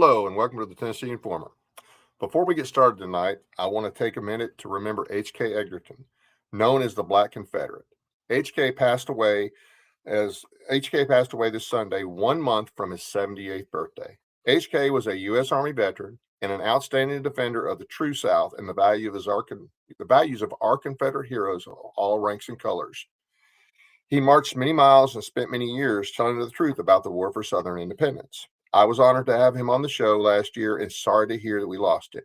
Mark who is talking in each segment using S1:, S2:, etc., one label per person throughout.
S1: Hello and welcome to the Tennessee Informer. Before we get started tonight, I want to take a minute to remember H.K. Egerton, known as the Black Confederate. H.K. passed away this Sunday, 1 month from his 78th birthday. H.K. was a U.S. Army veteran and an outstanding defender of the true South and the values of our Confederate heroes of all ranks and colors. He marched many miles and spent many years telling the truth about the war for Southern independence. I was honored to have him on the show last year and sorry to hear that we lost him.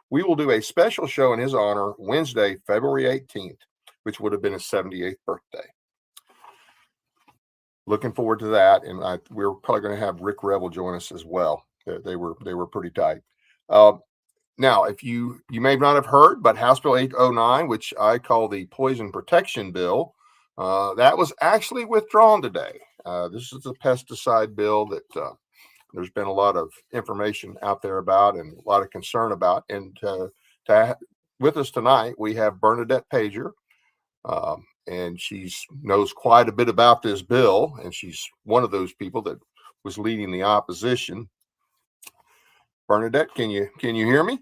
S1: We will do a special show in his honor Wednesday, February 18th, which would have been his 78th birthday. Looking forward to that, and we're probably going to have Rick Revel join us as well. They were pretty tight. Now, if you may not have heard, but House Bill 809, which I call the Poison Protection Bill, that was actually withdrawn today. This is a pesticide bill that there's been a lot of information out there about and a lot of concern about. And with us tonight, we have Bernadette Pajer, and she knows quite a bit about this bill, and she's one of those people that was leading the opposition. Bernadette, can you hear me?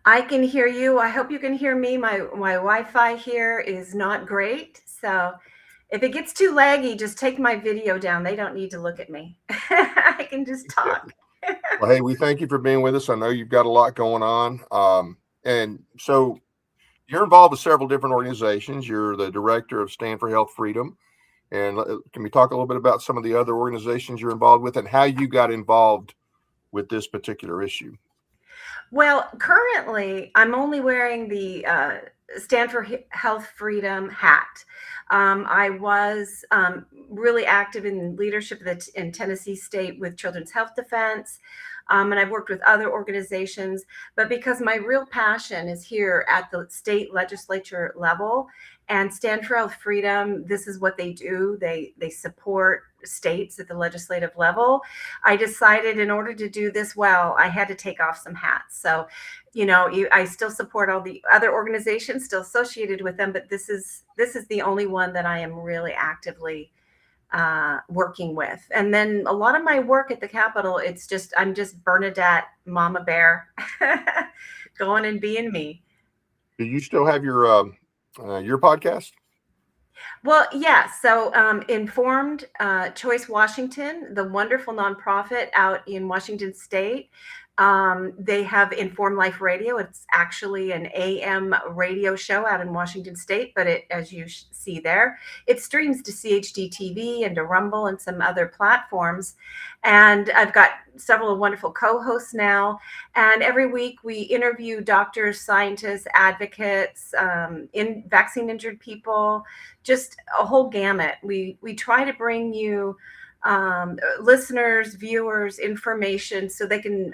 S2: I can hear you. I hope you can hear me. My Wi-Fi here is not great. So if it gets too laggy, just take my video down. They don't need to look at me. I can just talk.
S1: Well, hey, we thank you for being with us. I know you've got a lot going on. And so you're involved with several different organizations. You're the director of Stand for Health Freedom. And can we talk a little bit about some of the other organizations you're involved with and how you got involved with this particular issue?
S2: Well, currently, I'm only wearing the Stand for Health Freedom hat. I was really active in leadership in Tennessee State with Children's Health Defense, and I've worked with other organizations. But because my real passion is here at the state legislature level, and Stand for Health Freedom, this is what they do. They support states at the legislative level. I decided in order to do this well, I had to take off some hats. So, I still support all the other organizations still associated with them, but this is the only one that I am really actively working with. And then a lot of my work at the Capitol, I'm just Bernadette, Mama Bear, going and being me.
S1: Do you still have your podcast?
S2: Well, yeah. So Informed Choice Washington, the wonderful nonprofit out in Washington State, they have Informed Life Radio. It's actually an AM radio show out in Washington State, but as you see there, it streams to CHD TV and to Rumble and some other platforms. And I've got several wonderful co-hosts now. And every week we interview doctors, scientists, advocates, in vaccine injured people, just a whole gamut. We try to bring you listeners, viewers, information so they can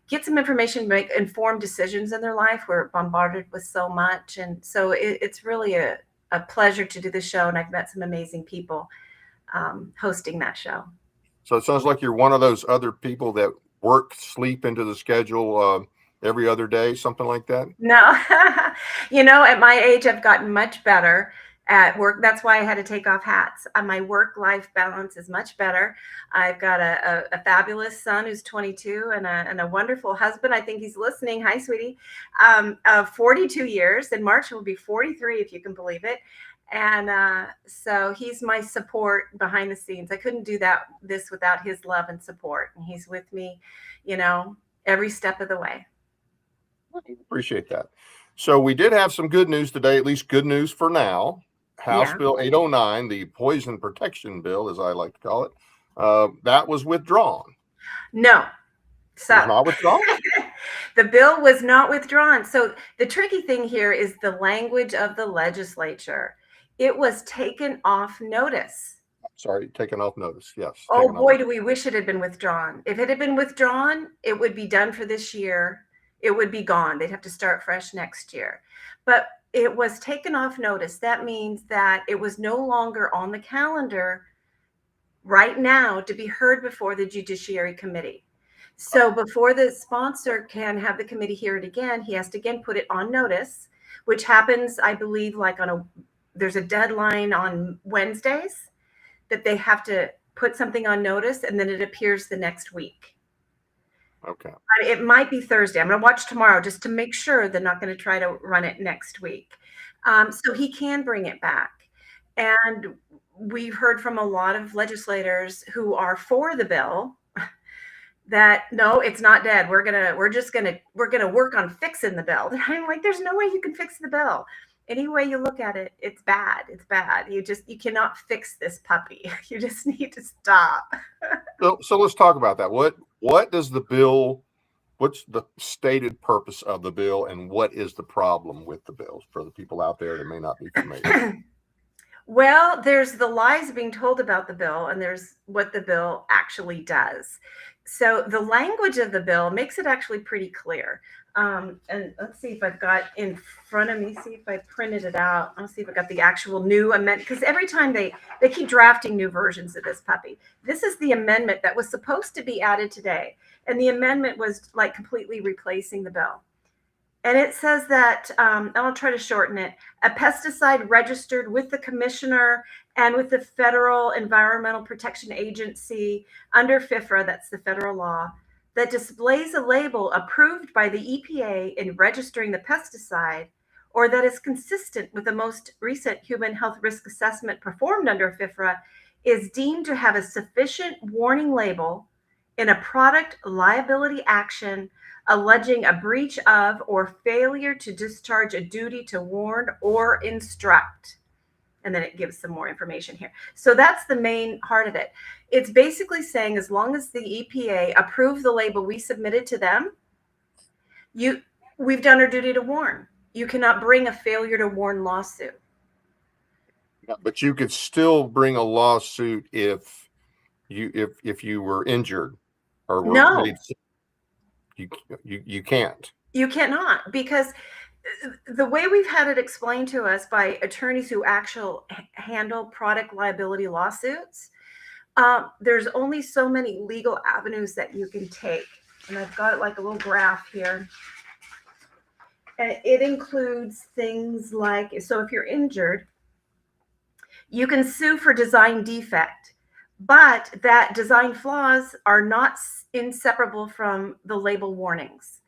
S2: get some information, make informed decisions in their life. We're bombarded with so much. And so it's really a pleasure to do the show. And I've met some amazing people hosting that show.
S1: So it sounds like you're one of those other people that sleep into the schedule every other day, something like that?
S2: No, at my age, I've gotten much better at work. That's why I had to take off hats. My work-life balance is much better. I've got a fabulous son who's 22 and a wonderful husband. I think he's listening. Hi, sweetie. 42 years. In March, will be 43, if you can believe it. And so he's my support behind the scenes. I couldn't do this without his love and support. And he's with me, every step of the way.
S1: Appreciate that. So we did have some good news today, at least good news for now. House Bill 809, the Poison Protection Bill, as I like to call it, that was withdrawn.
S2: No. So
S1: it was not withdrawn?
S2: The bill was not withdrawn. So the tricky thing here is the language of the legislature. It was taken off notice.
S1: Sorry, taken off notice, yes.
S2: Oh, boy, do we wish it had been withdrawn. If it had been withdrawn, it would be done for this year. It would be gone. They'd have to start fresh next year. But it was taken off notice. That means that it was no longer on the calendar right now to be heard before the Judiciary Committee. So before the sponsor can have the committee hear it again, he has to again put it on notice, which happens, I believe, there's a deadline on Wednesdays that they have to put something on notice, and then it appears the next week.
S1: Okay.
S2: It might be Thursday. I'm going to watch tomorrow just to make sure they're not going to try to run it next week. So he can bring it back. And we've heard from a lot of legislators who are for the bill that no, it's not dead. We're gonna work on fixing the bill. I'm like, there's no way you can fix the bill. Any way you look at it, it's bad. It's bad. You cannot fix this puppy. You just need to stop.
S1: So let's talk about that. What does the bill? What's the stated purpose of the bill, and what is the problem with the bill for the people out there that may not be familiar?
S2: Well, there's the lies being told about the bill, and there's what the bill actually does. So the language of the bill makes it actually pretty clear. And let's see if I've got in front of me, see if I printed it out. I'll see if I got the actual new amendment, because every time they keep drafting new versions of this puppy. This is the amendment that was supposed to be added today. And the amendment was like completely replacing the bill. And it says that, and I'll try to shorten it, a pesticide registered with the commissioner and with the Federal Environmental Protection Agency under FIFRA, that's the federal law, that displays a label approved by the EPA in registering the pesticide, or that is consistent with the most recent human health risk assessment performed under FIFRA, is deemed to have a sufficient warning label in a product liability action alleging a breach of or failure to discharge a duty to warn or instruct. And then it gives some more information here. So that's the main heart of it. It's basically saying as long as the EPA approves the label we submitted to them, we've done our duty to warn. You cannot bring a failure to warn lawsuit.
S1: But you could still bring a lawsuit if you were injured or were
S2: No,
S1: made sick. You can't.
S2: you cannot, because the way we've had it explained to us by attorneys who actually handle product liability lawsuits, there's only so many legal avenues that you can take. And I've got like a little graph here. And it includes things like, so if you're injured, you can sue for design defect, but that design flaws are not inseparable from the label warnings.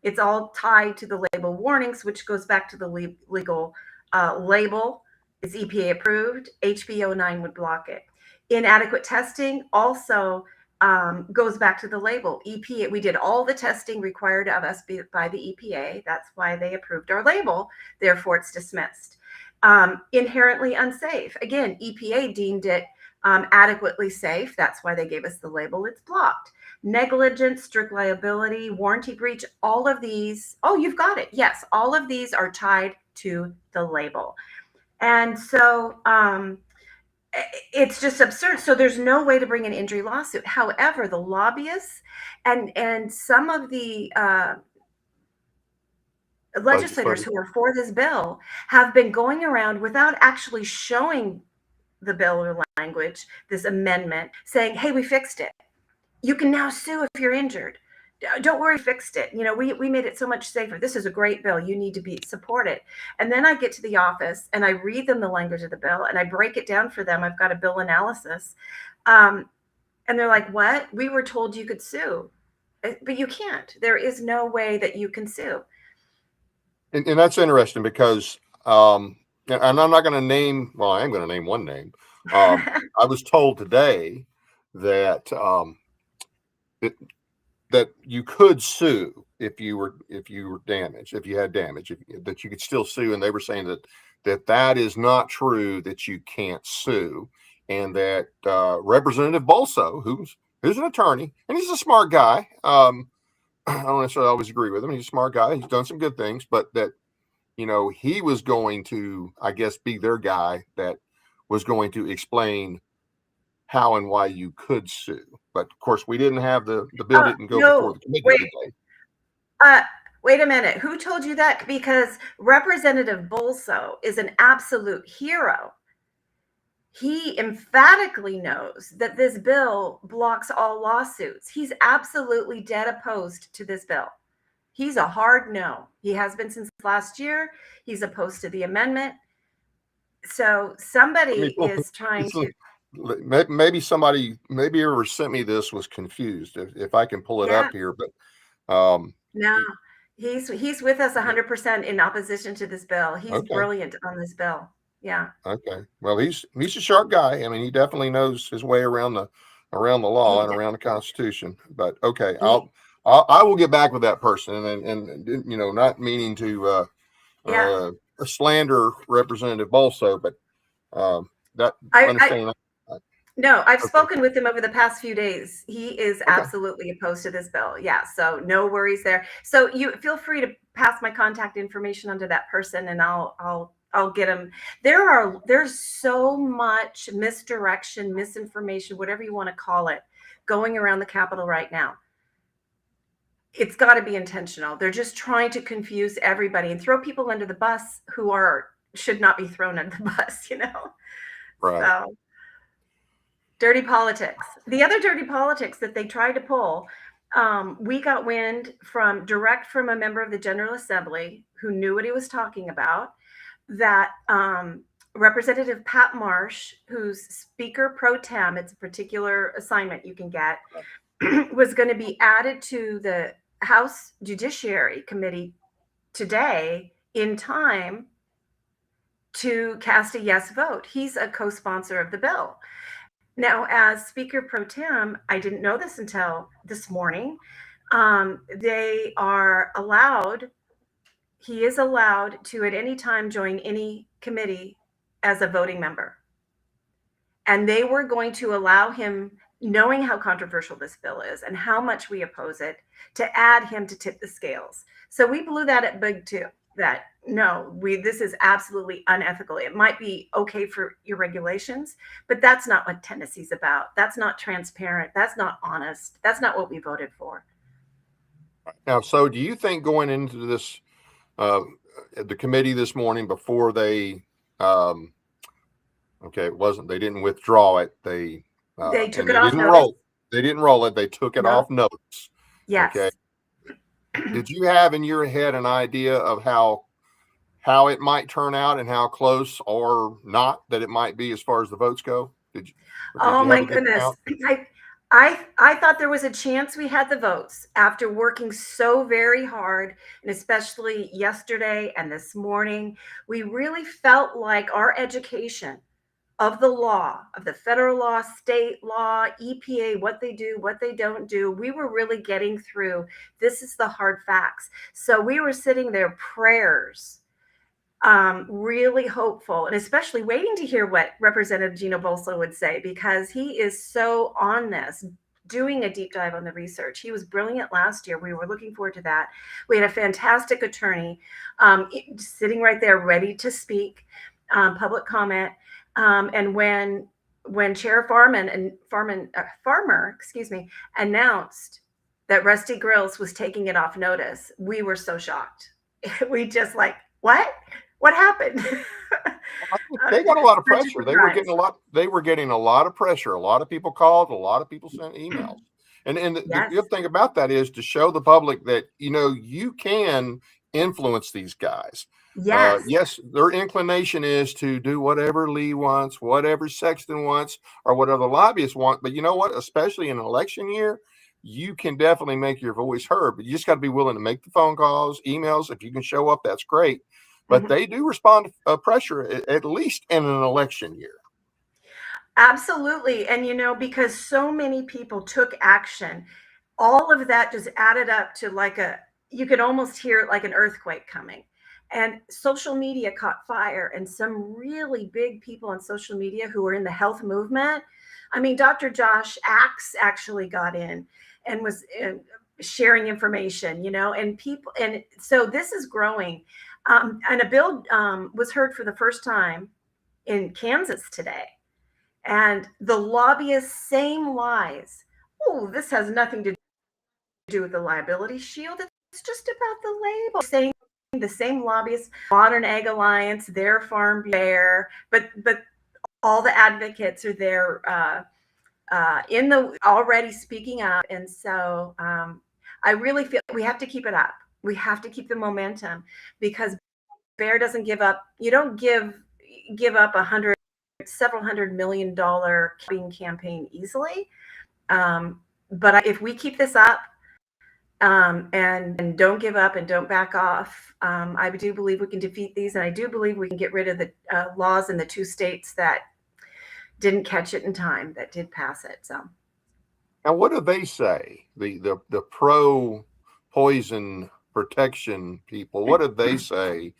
S2: It's all tied to the label warnings, which goes back to the legal label. Is EPA approved? HB809 would block it. Inadequate testing also goes back to the label. EPA, we did all the testing required of us by the EPA. That's why they approved our label. Therefore, it's dismissed. Inherently unsafe. Again, EPA deemed it adequately safe. That's why they gave us the label. It's blocked. Negligence, strict liability, warranty breach, all of these. Oh, you've got it. Yes, all of these are tied to the label. And so it's just absurd. So there's no way to bring an injury lawsuit. However, the lobbyists and some of the legislators who are for this bill have been going around without actually showing the bill or language, this amendment, saying, hey, we fixed it. You can now sue if you're injured. Don't worry, fixed it. You know, we made it so much safer. This is a great bill. You need to be supported. And then I get to the office and I read them the language of the bill and I break it down for them. I've got a bill analysis. And they're like, what? We were told you could sue. But you can't. There is no way that you can sue.
S1: And that's interesting because, and I'm not going to name, well, I am going to name one name. I was told today that that you could sue if you were damaged, if you had damage, that you could still sue. And they were saying that is not true, that you can't sue. And that Representative Bolso, who's an attorney, and he's a smart guy. I don't necessarily always agree with him. He's a smart guy. He's done some good things, but that, you know, he was going to, I guess, be their guy that was going to explain how and why you could sue. But of course, we didn't have the bill didn't go before the committee today.
S2: Wait a minute. Who told you that? Because Representative Bolso is an absolute hero. He emphatically knows that this bill blocks all lawsuits. He's absolutely dead opposed to this bill. He's a hard no. He has been since last year. He's opposed to the amendment. So somebody is trying to.
S1: maybe somebody, maybe whoever sent me this was confused. If I can pull it
S2: Yeah.
S1: up here, but
S2: No, he's with us 100% in opposition to this bill. He's
S1: okay,
S2: brilliant on this bill. Yeah.
S1: okay. Well, he's a sharp guy. I mean, he definitely knows his way around the law
S2: He,
S1: and around the Constitution. But okay,
S2: he,
S1: I will get back with that person, and not meaning to
S2: yeah.
S1: uh, slander Representative Bolso, but that
S2: I
S1: understanding.
S2: No, I've
S1: Okay,
S2: spoken with him over the past few days. He is
S1: okay.
S2: absolutely opposed to this bill. Yeah, so no worries there. So you feel free to pass my contact information onto that person, and I'll get him. There's so much misdirection, misinformation, whatever you want to call it, going around the Capitol right now. It's got to be intentional. They're just trying to confuse everybody and throw people under the bus who should not be thrown under the bus.
S1: Right.
S2: So dirty politics. The other dirty politics that they tried to pull, we got wind direct from a member of the General Assembly who knew what he was talking about, that Representative Pat Marsh, who's Speaker Pro Tem, it's a particular assignment you can get, was going to be added to the House Judiciary Committee today in time to cast a yes vote. He's a co-sponsor of the bill. Now, as Speaker Pro Tem, I didn't know this until this morning. He is allowed to at any time join any committee as a voting member. And they were going to allow him, knowing how controversial this bill is and how much we oppose it, to add him to tip the scales. So we blew that at big too, that no, this is absolutely unethical. It might be okay for your regulations, but that's not what Tennessee's about. That's not transparent. That's not honest. That's not what we voted for.
S1: Now, so do you think going into this, the committee this morning before they, okay, they didn't withdraw it. They
S2: Took
S1: and
S2: it
S1: they
S2: off
S1: didn't
S2: notice.
S1: roll. They didn't roll it. They took it off
S2: No.
S1: notes.
S2: Yes.
S1: Okay. Did you have in your head an idea of how it might turn out and how close or not that it might be as far as the votes go? Did you
S2: Oh
S1: have
S2: my
S1: a good
S2: goodness.
S1: count?
S2: I thought there was a chance we had the votes after working so very hard, and especially yesterday and this morning. We really felt like our education of the law, of the federal law, state law, EPA, what they do, what they don't do, we were really getting through. This is the hard facts. So we were sitting there, prayers, really hopeful, and especially waiting to hear what Representative Gino Bolso would say, because he is so on this, doing a deep dive on the research. He was brilliant last year. We were looking forward to that. We had a fantastic attorney sitting right there ready to speak, public comment. And when Chair Farmer, announced that Rusty Grills was taking it off notice, we were so shocked. We just like, what? What happened?
S1: They got a lot of
S2: Such a
S1: pressure.
S2: surprise.
S1: They were getting a lot of pressure. A lot of people called, a lot of people sent emails. And the
S2: Yes.
S1: good thing about that is to show the public that you can influence these guys.
S2: Yes.
S1: Yes, their inclination is to do whatever Lee wants, whatever Sexton wants, or whatever the lobbyists want. But you know what? Especially in an election year, you can definitely make your voice heard. But you just got to be willing to make the phone calls, emails. If you can show up, that's great. But they do respond to pressure, at least in an election year.
S2: Absolutely. And because so many people took action, all of that just added up to you could almost hear it like an earthquake coming. And social media caught fire, and some really big people on social media who were in the health movement. I mean, Dr. Josh Axe actually got in and was sharing information, and so this is growing. And a bill was heard for the first time in Kansas today. And the lobbyists, same lies. Oh, this has nothing to do with the liability shield. It's just about the label. Saying the same lobbyists, Modern Ag Alliance, their Farm Bear, but all the advocates are there in the already speaking up. And so I really feel we have to keep it up. We have to keep the momentum, because Bear doesn't give up. You don't give up 100 several $100 million lobbying campaign easily. But if we keep this up and don't give up and don't back off, I do believe we can defeat these. And I do believe we can get rid of the laws in the 2 states that didn't catch it in time, that did pass it. So.
S1: Now, what do they say? The pro poison protection people, what do they say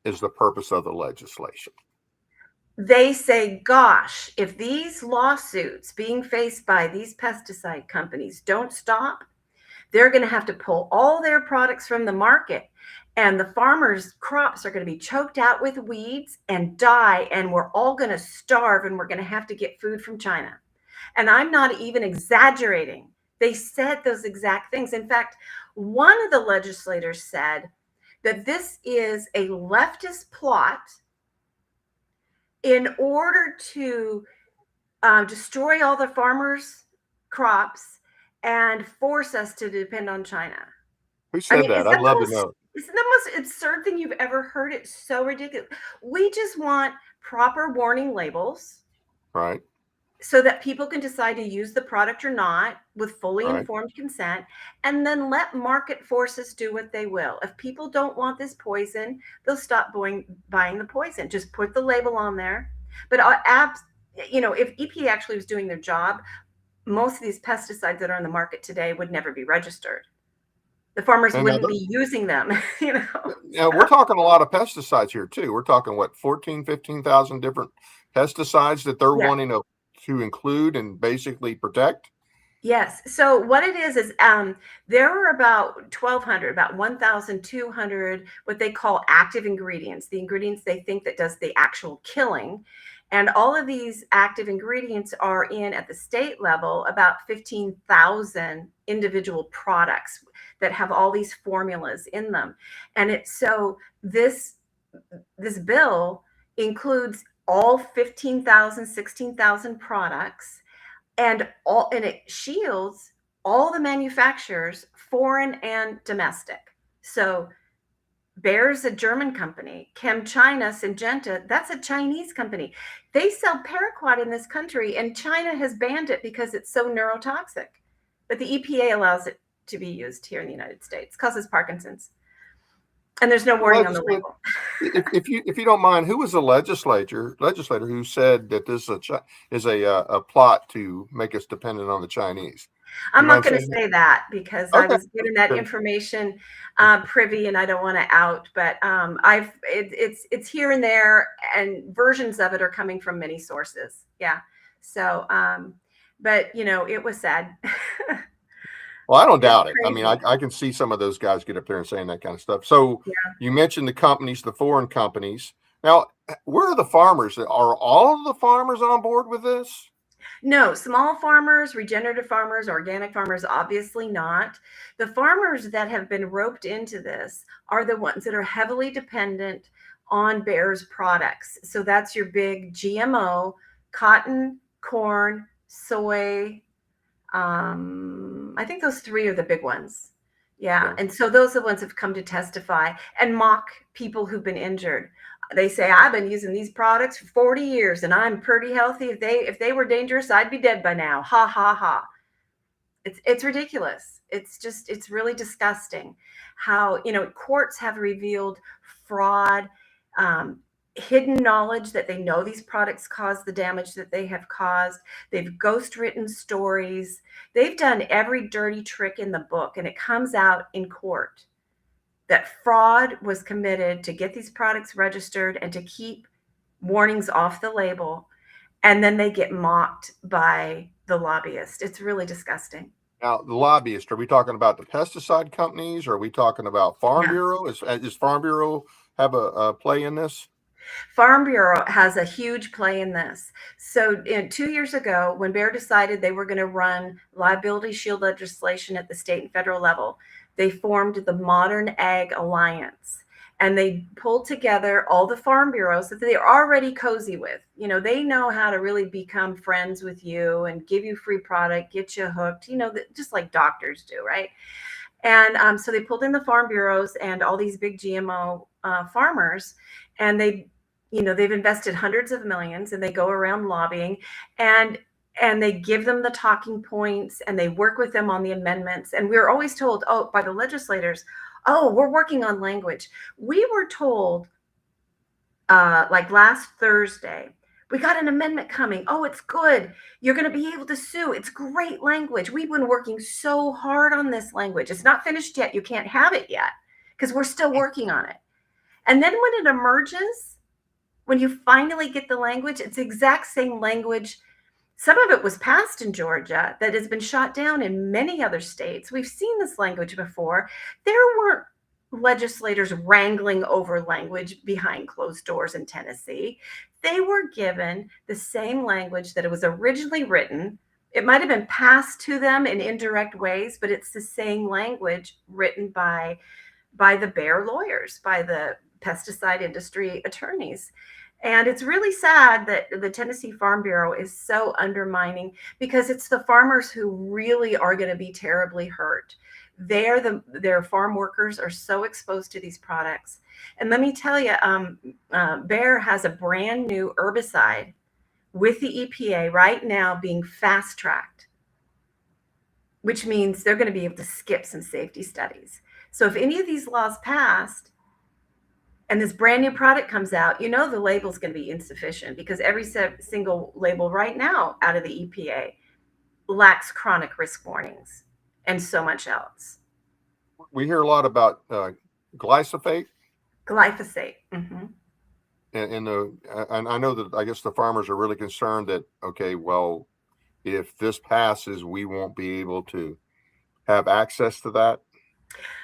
S1: is the purpose of the legislation?
S2: They say, gosh, if these lawsuits being faced by these pesticide companies don't stop, they're going to have to pull all their products from the market, and the farmers' crops are going to be choked out with weeds and die, and we're all going to starve, and we're going to have to get food from China. And I'm not even exaggerating. They said those exact things. In fact, one of the legislators said that this is a leftist plot in order to destroy all the farmers' crops and force us to depend on China.
S1: Who said that? I'd love to know.
S2: It's the most absurd thing you've ever heard. It's so ridiculous. We just want proper warning labels.
S1: Right.
S2: So that people can decide to use the product or not with fully
S1: Right.
S2: informed consent, and then let market forces do what they will. If people don't want this poison, they'll stop buying the poison. Just put the label on there. But if EPA actually was doing their job, most of these pesticides that are on the market today would never be registered. The farmers wouldn't be using them.
S1: Yeah, we're talking a lot of pesticides here too. We're talking 15,000 different pesticides that they're wanting to include and basically protect?
S2: Yes. So what it is there are about 1,200, about 1,200, what they call active ingredients, the ingredients they think that does the actual killing. And all of these active ingredients are in, at the state level, about 15,000 individual products that have all these formulas in them. And this bill includes all 15,000, 16,000 products, and it shields all the manufacturers, foreign and domestic. So Bayer's a German company. ChemChina, Syngenta, that's a Chinese company. They sell paraquat in this country, and China has banned it because it's so neurotoxic. But the EPA allows it to be used here in the United States. It causes Parkinson's. And there's no warning on the label.
S1: If you don't mind, who was the legislator who said that this is a plot to make us dependent on the Chinese?
S2: I'm not going to say that because I was given that information privy, and I don't want to out. But it's here and there, and versions of it are coming from many sources. Yeah. So, but it was sad.
S1: Well, I don't doubt it. I mean, I can see some of those guys get up there and saying that kind of stuff. So you mentioned the companies, the foreign companies. Now, where are the farmers? Are all of the farmers on board with this?
S2: No, small farmers, regenerative farmers, organic farmers, obviously not. The farmers that have been roped into this are the ones that are heavily dependent on Bayer's products. So that's your big GMO, cotton, corn, soy. I think those 3 are the big ones. Yeah. And so those are the ones that have come to testify and mock people who've been injured. They say, I've been using these products for 40 years and I'm pretty healthy. If they were dangerous, I'd be dead by now. Ha, ha, ha. It's ridiculous. It's really disgusting how, courts have revealed fraud, hidden knowledge that they know these products cause the damage that they have caused. They've ghost written stories. They've done every dirty trick in the book, and it comes out in court that fraud was committed to get these products registered and to keep warnings off the label. And then they get mocked by the lobbyist. It's really disgusting.
S1: Now, the lobbyist, are we talking about the pesticide companies? Or are we talking about Farm Bureau? Is Farm Bureau have a play in this?
S2: Farm Bureau has a huge play in this. So 2 years ago, when Bayer decided they were going to run liability shield legislation at the state and federal level, they formed the Modern Ag Alliance. And they pulled together all the farm bureaus that they're already cozy with. They know how to really become friends with you and give you free product, get you hooked, just like doctors do, right? And so they pulled in the farm bureaus and all these big GMO farmers, and they they've invested hundreds of millions, and they go around lobbying, and they give them the talking points, and they work with them on the amendments. And we're always told, oh, by the legislators, oh, we're working on language. We were told, like last Thursday, we got an amendment coming. Oh, it's good. You're going to be able to sue. It's great language. We've been working so hard on this language. It's not finished yet. You can't have it yet because we're still working on it. And then when it emerges, when you finally get the language, it's the exact same language. Some of it was passed in Georgia that has been shot down in many other states. We've seen this language before. There weren't legislators wrangling over language behind closed doors in Tennessee. They were given the same language that it was originally written. It might have been passed to them in indirect ways, but it's the same language written by the Bayer lawyers, by the pesticide industry attorneys. And it's really sad that the Tennessee Farm Bureau is so undermining, because it's the farmers who really are going to be terribly hurt. Their farm workers are so exposed to these products. And let me tell you, Bayer has a brand new herbicide with the EPA right now being fast tracked, which means they're going to be able to skip some safety studies. So if any of these laws passed and this brand new product comes out, the label is going to be insufficient, because every single label right now out of the EPA lacks chronic risk warnings and so much else.
S1: We hear a lot about glyphosate.
S2: Glyphosate. Mm-hmm.
S1: And I know that I guess the farmers are really concerned that, okay, well, if this passes, we won't be able to have access to that.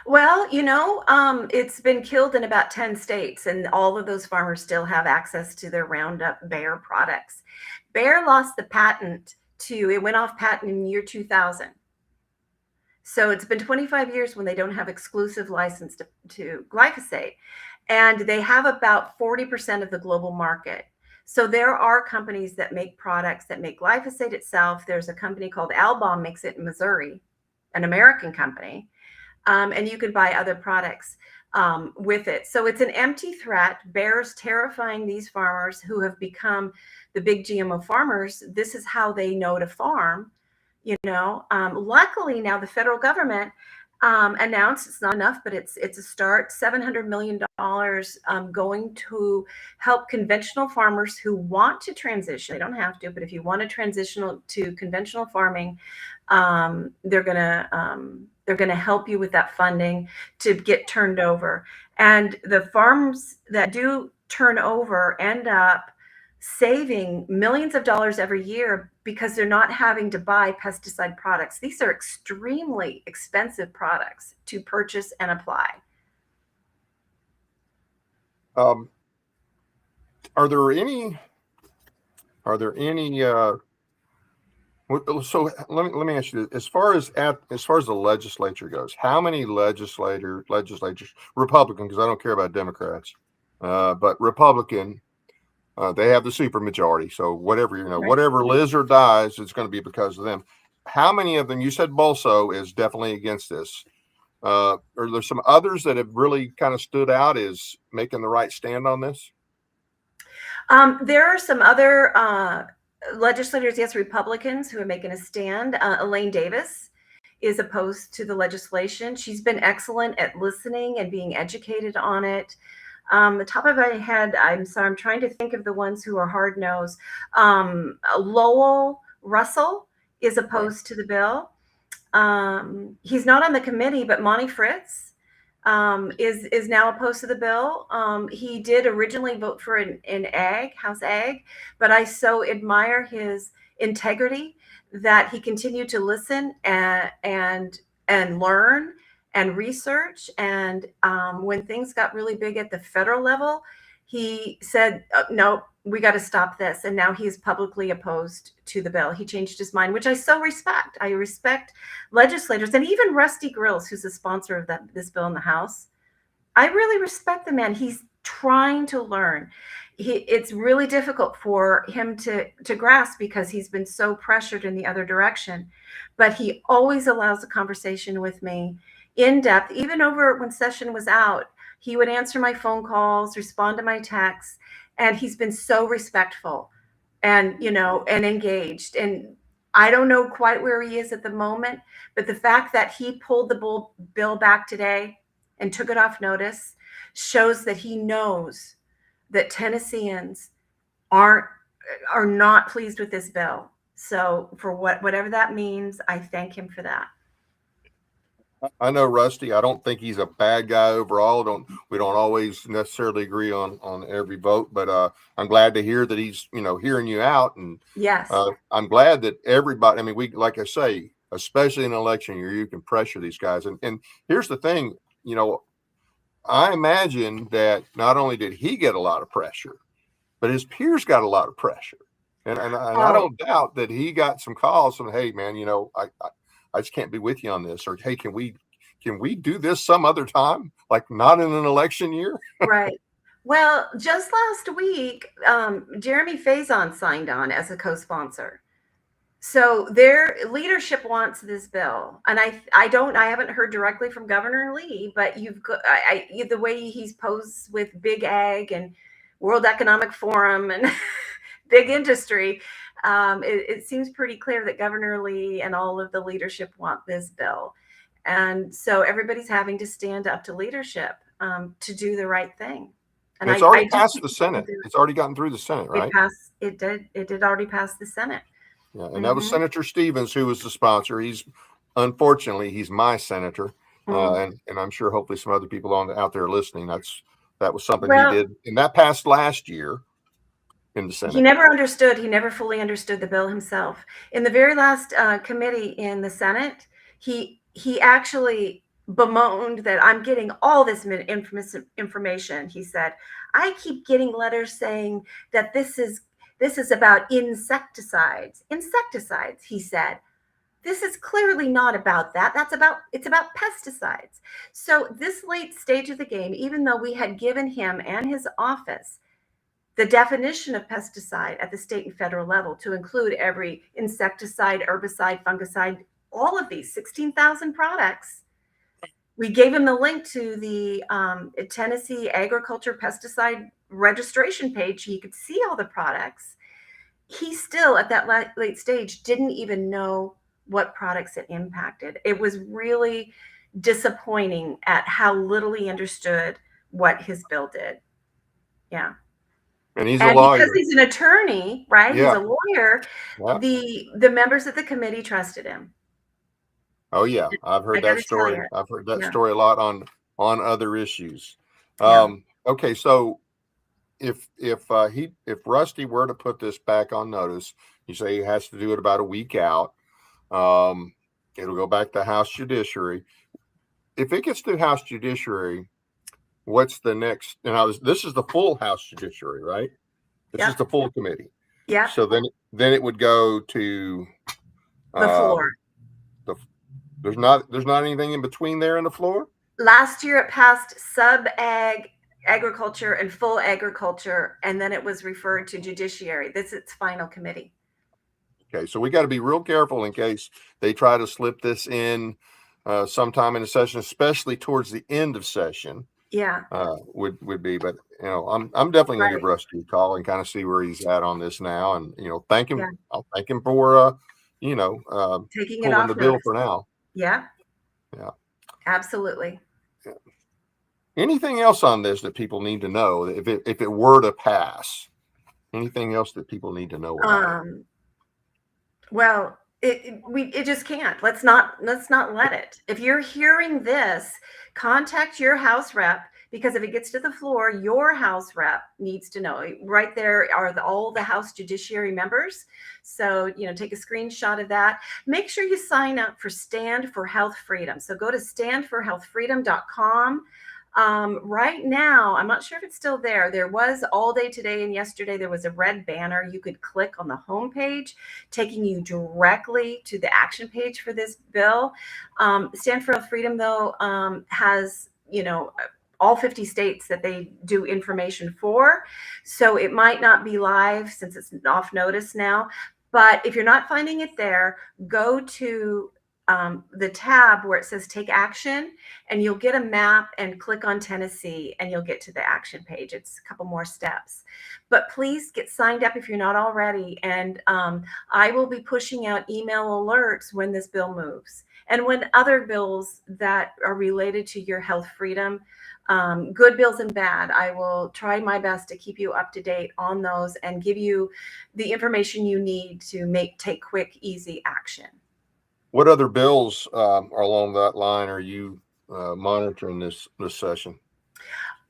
S2: Well, it's been killed in about 10 states, and all of those farmers still have access to their Roundup Bayer products. Bayer lost the patent it went off patent in the year 2000. So it's been 25 years when they don't have exclusive license to glyphosate. And they have about 40% of the global market. So there are companies that make products that make glyphosate itself. There's a company called Albom makes it in Missouri, an American company. And you can buy other products with it. So it's an empty threat. Bayer's terrifying these farmers who have become the big GMO farmers. This is how they know to farm. Luckily now the federal government announced, it's not enough, but it's a start, $700 million going to help conventional farmers who want to transition. They don't have to, but if you want to transition to conventional farming, they're going to help you with that funding to get turned over. And the farms that do turn over end up saving millions of dollars every year because they're not having to buy pesticide products. These are extremely expensive products to purchase and apply.
S1: Are there any so let me ask you this. As far as the legislature goes, how many legislators, Republican, because I don't care about Democrats, but Republican, they have the super majority. So whatever, whatever lives or dies, it's going to be because of them. How many of them? You said Bolso is definitely against this. Are there some others that have really kind of stood out as making the right stand on this?
S2: There are some other legislators, yes, Republicans, who are making a stand. Elaine Davis is opposed to the legislation. She's been excellent at listening and being educated on it. The top of my head, I'm sorry, I'm trying to think of the ones who are hard-nosed. Lowell Russell is opposed to the bill. He's not on the committee, but Monty Fritz is now opposed to the bill. He did originally vote for an House Ag, but I so admire his integrity that he continued to listen and learn and research. And when things got really big at the federal level, he said, no, we got to stop this. And now he's publicly opposed to the bill. He changed his mind, which I so respect. I respect legislators, and even Rusty Grills, who's the sponsor of this bill in the House. I really respect the man. He's trying to learn. It's really difficult for him to grasp because he's been so pressured in the other direction. But he always allows a conversation with me in depth, even over when session was out. He would answer my phone calls, respond to my texts, and he's been so respectful and, and engaged. And I don't know quite where he is at the moment, but the fact that he pulled the bill back today and took it off notice shows that he knows that Tennesseans are not pleased with this bill. So for whatever that means, I thank him for that.
S1: I know Rusty. I don't think he's a bad guy overall. We don't always necessarily agree on every vote, but I'm glad to hear that he's hearing you out, and
S2: yes,
S1: I'm glad that everybody. I mean, we, like I say, especially in an election year, you can pressure these guys. And here's the thing, I imagine that not only did he get a lot of pressure, but his peers got a lot of pressure, and I don't doubt that he got some calls from, hey man, I just can't be with you on this, or hey, can we do this some other time, like not in an election year?
S2: Right. Well, just last week, Jeremy Faison signed on as a co-sponsor. So their leadership wants this bill, and I haven't heard directly from Governor Lee, but the way he's posed with Big Ag and World Economic Forum and big industry, it seems pretty clear that Governor Lee and all of the leadership want this bill. And so everybody's having to stand up to leadership to do the right thing.
S1: And it's already passed the Senate. It's already gotten through the Senate, right?
S2: It did already pass the Senate.
S1: Yeah, and that was Senator Stevens who was the sponsor. Unfortunately, he's my senator, and I'm sure hopefully some other people out there listening. That was something he did, and that passed last year in the Senate.
S2: He never fully understood the bill himself. In the very last committee in the Senate, he actually bemoaned that I'm getting all this information. He said, I keep getting letters saying that this is about insecticides. Insecticides, he said. This is clearly not about that. It's about pesticides. So this late stage of the game, even though we had given him and his office the definition of pesticide at the state and federal level to include every insecticide, herbicide, fungicide, all of these 16,000 products, we gave him the link to the Tennessee Agriculture Pesticide Registration page. He could see all the products. He still, at that late stage, didn't even know what products it impacted. It was really disappointing at how little he understood what his bill did. Yeah.
S1: And he's a lawyer.
S2: Because he's an attorney, right?
S1: Yeah.
S2: He's a lawyer. Yeah. The members of the committee trusted him.
S1: Oh yeah, I've heard that story. I've heard that story a lot on other issues. Okay, so if Rusty were to put this back on notice, you say he has to do it about a week out. It'll go back to House Judiciary. If it gets to House Judiciary, what's the next? And this is the full House Judiciary, right? This is the full committee.
S2: Yeah.
S1: So then it would go to
S2: the floor.
S1: There's not anything in between there and the floor?
S2: Last year it passed sub-ag agriculture and full agriculture, and then it was referred to judiciary. This is its final committee.
S1: Okay, so we got to be real careful in case they try to slip this in sometime in the session, especially towards the end of session.
S2: Yeah.
S1: Would be, but I'm definitely gonna give Rusty a call and kind of see where he's at on this now, and thank him. Yeah. I'll thank him for taking it off the bill for now.
S2: Yeah. Yeah. Absolutely.
S1: Yeah. Anything else on this that people need to know if it were to pass? Anything else that people need to know about?
S2: Well, it just can't. Let's not let it. If you're hearing this, contact your House rep, because if it gets to the floor, your House rep needs to know. Right there are all the House Judiciary members. So, take a screenshot of that. Make sure you sign up for Stand for Health Freedom. So go to standforhealthfreedom.com. Right now, I'm not sure if it's still there. There was all day today and yesterday, there was a red banner. You could click on the homepage, taking you directly to the action page for this bill. Stand for Health Freedom, though, has, all 50 states that they do information for. So it might not be live since it's off notice now. But if you're not finding it there, go to the tab where it says take action, and you'll get a map and click on Tennessee and you'll get to the action page. It's a couple more steps, but please get signed up if you're not already. And I will be pushing out email alerts when this bill moves and when other bills that are related to your health freedom, good bills and bad. I will try my best to keep you up to date on those and give you the information you need to take quick, easy action.
S1: What other bills are along that line are you monitoring this session?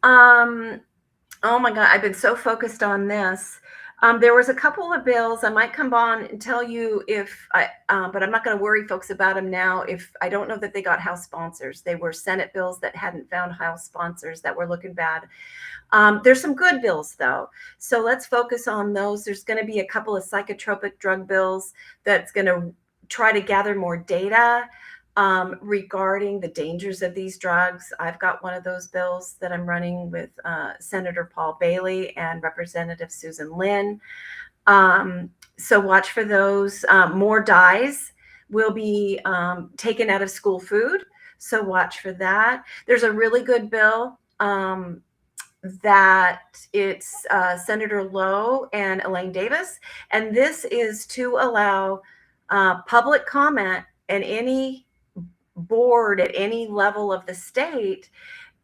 S2: Oh my God, I've been so focused on this. There was a couple of bills. I might come on and tell you but I'm not going to worry folks about them now. If I don't know that they got House sponsors, they were Senate bills that hadn't found House sponsors that were looking bad. There's some good bills though. So let's focus on those. There's going to be a couple of psychotropic drug bills that's going to try to gather more data regarding the dangers of these drugs. I've got one of those bills that I'm running with Senator Paul Bailey and Representative Susan Lynn. So watch for those. More dyes will be taken out of school food. So watch for that. There's a really good bill that it's Senator Lowe and Elaine Davis. And this is to allow public comment, and any board at any level of the state,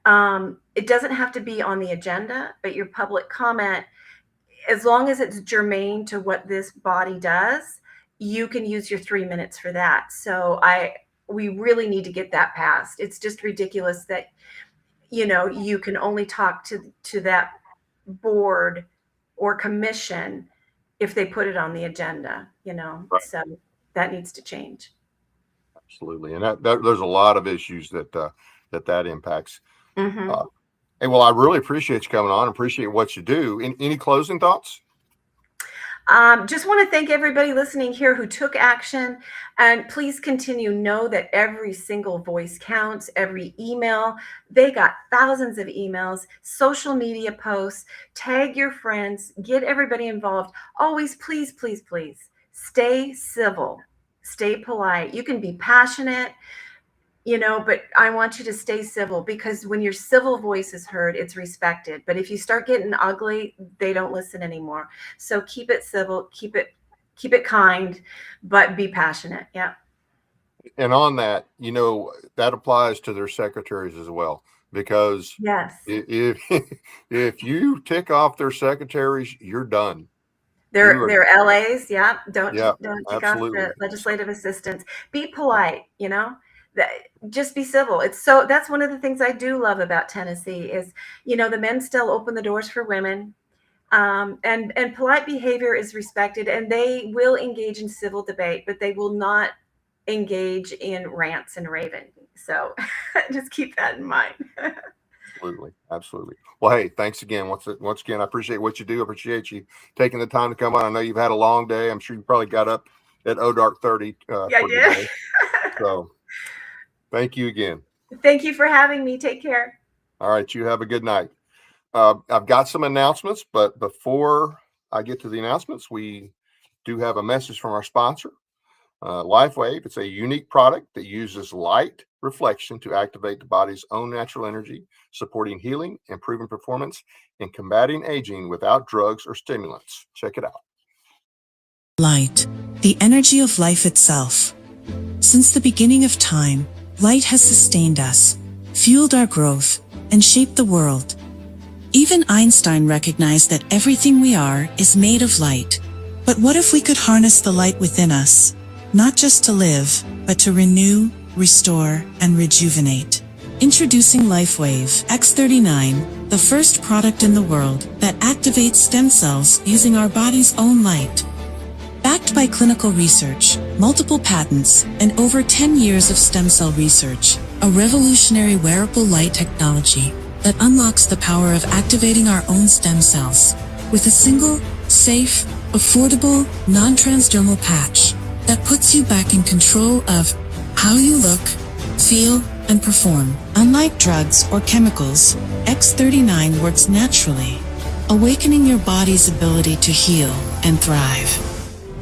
S2: it doesn't have to be on the agenda, but your public comment, as long as it's germane to what this body does, you can use your 3 minutes for that. So we really need to get that passed. It's just ridiculous that, you can only talk to that board or commission if they put it on the agenda, right. So that needs to change.
S1: Absolutely. And there's a lot of issues that impacts.
S2: Mm-hmm.
S1: And well, I really appreciate you coming on. Appreciate what you do. Any closing thoughts?
S2: Just want to thank everybody listening here who took action, and please continue. Know that every single voice counts, every email. They got thousands of emails, social media posts, tag your friends, get everybody involved. Always, please, please, please stay civil, stay polite. You can be passionate, but I want you to stay civil, because when your civil voice is heard, it's respected. But if you start getting ugly, they don't listen anymore. So keep it civil, keep it kind, but be passionate. Yeah.
S1: And on that, that applies to their secretaries as well, because
S2: yes,
S1: if you tick off their secretaries, you're done.
S2: They're LAs. Yeah. Don't tick off
S1: absolutely.
S2: the legislative assistants. Be polite, just be civil. That's one of the things I do love about Tennessee is, the men still open the doors for women. And polite behavior is respected, and they will engage in civil debate, but they will not engage in rants and raving. So just keep that in mind.
S1: Absolutely. Well, hey, thanks again. Once again, I appreciate what you do. I appreciate you taking the time to come on. I know you've had a long day. I'm sure you probably got up at dark 30.
S2: Yeah, I did.
S1: So thank you again.
S2: Thank you for having me. Take care.
S1: All right. You have a good night. I've got some announcements, but before I get to the announcements, we do have a message from our sponsor, LifeWave. It's a unique product that uses light reflection to activate the body's own natural energy, supporting healing, improving performance, and combating aging without drugs or stimulants. Check it out.
S3: Light, the energy of life itself. Since the beginning of time, light has sustained us, fueled our growth, and shaped the world. Even Einstein recognized that everything we are is made of light. But what if we could harness the light within us, not just to live, but to renew, restore, and rejuvenate? Introducing LifeWave X39, the first product in the world that activates stem cells using our body's own light. Backed by clinical research, multiple patents, and over 10 years of stem cell research, a revolutionary wearable light technology that unlocks the power of activating our own stem cells with a single, safe, affordable, non-transdermal patch that puts you back in control of how you look, feel, and perform. Unlike drugs or chemicals, X39 works naturally, awakening your body's ability to heal and thrive.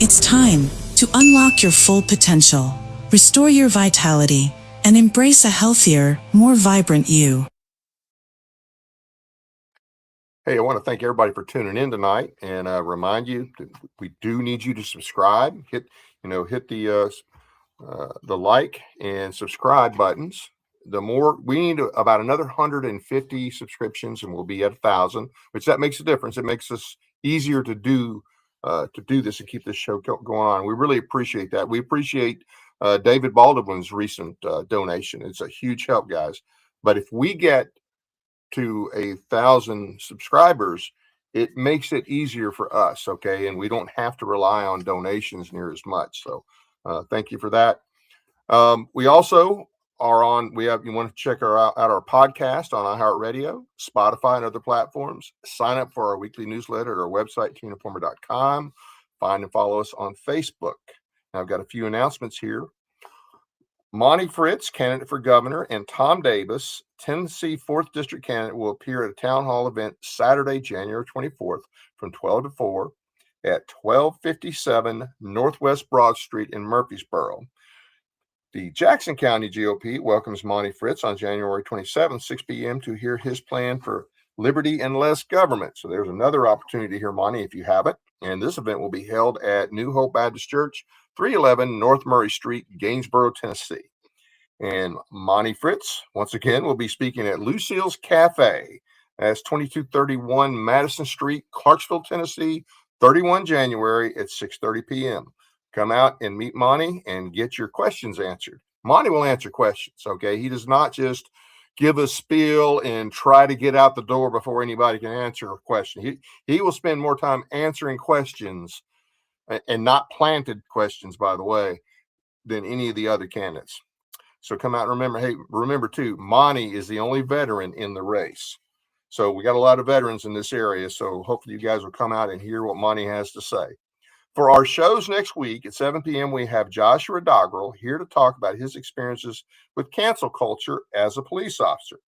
S3: It's time to unlock your full potential. Restore your vitality and embrace a healthier, more vibrant you.
S1: Hey, I want to thank everybody for tuning in tonight, and remind you that we do need you to subscribe. Hit the like and subscribe buttons. The more we need about another 150 subscriptions, and we'll be at 1,000, which that makes a difference. It makes us easier to do this and keep this show going on. We really appreciate that. We appreciate David Baldwin's recent donation. It's a huge help, guys. But if we get to 1,000 subscribers, it makes it easier for us, okay? And we don't have to rely on donations near as much. So thank you for that. We also are on, you want to check out our podcast on iHeartRadio, Spotify, and other platforms. Sign up for our weekly newsletter at our website, tinaformer.com. Find and follow us on Facebook. Now, I've got a few announcements here. Monty Fritz, candidate for governor, and Tom Davis, Tennessee 4th District candidate, will appear at a town hall event Saturday, January 24th from 12 to 4 at 1257 Northwest Broad Street in Murfreesboro. The Jackson County GOP welcomes Monty Fritz on January 27th, 6 p.m. to hear his plan for liberty and less government. So there's another opportunity to hear Monty if you haven't. And this event will be held at New Hope Baptist Church, 311 North Murray Street, Gainesboro, Tennessee. And Monty Fritz, once again, will be speaking at Lucille's Cafe. That's 2231 Madison Street, Clarksville, Tennessee, 31 January at 6:30 p.m. Come out and meet Monty and get your questions answered. Monty will answer questions, okay? He does not just give a spiel and try to get out the door before anybody can answer a question. He will spend more time answering questions, and not planted questions, by the way, than any of the other candidates. So come out and remember too, Monty is the only veteran in the race. So we got a lot of veterans in this area. So hopefully you guys will come out and hear what Monty has to say. For our shows next week at 7 p.m., we have Joshua Doggerel here to talk about his experiences with cancel culture as a police officer.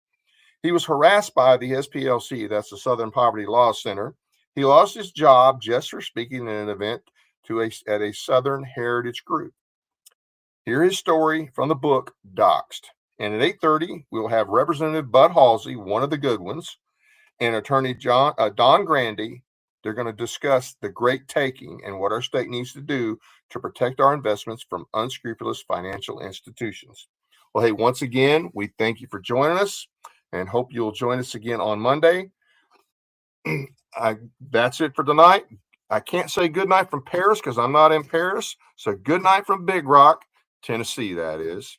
S1: He was harassed by the SPLC, that's the Southern Poverty Law Center. He lost his job just for speaking at an event at a Southern Heritage group. Hear his story from the book Doxed. And at 8:30, we'll have Representative Bud Halsey, one of the good ones, and Attorney Don Grandy. They're going to discuss the great taking and what our state needs to do to protect our investments from unscrupulous financial institutions. Well, hey, once again, we thank you for joining us and hope you'll join us again on Monday. That's it for tonight. I can't say good night from Paris because I'm not in Paris. So good night from Big Rock, Tennessee, that is.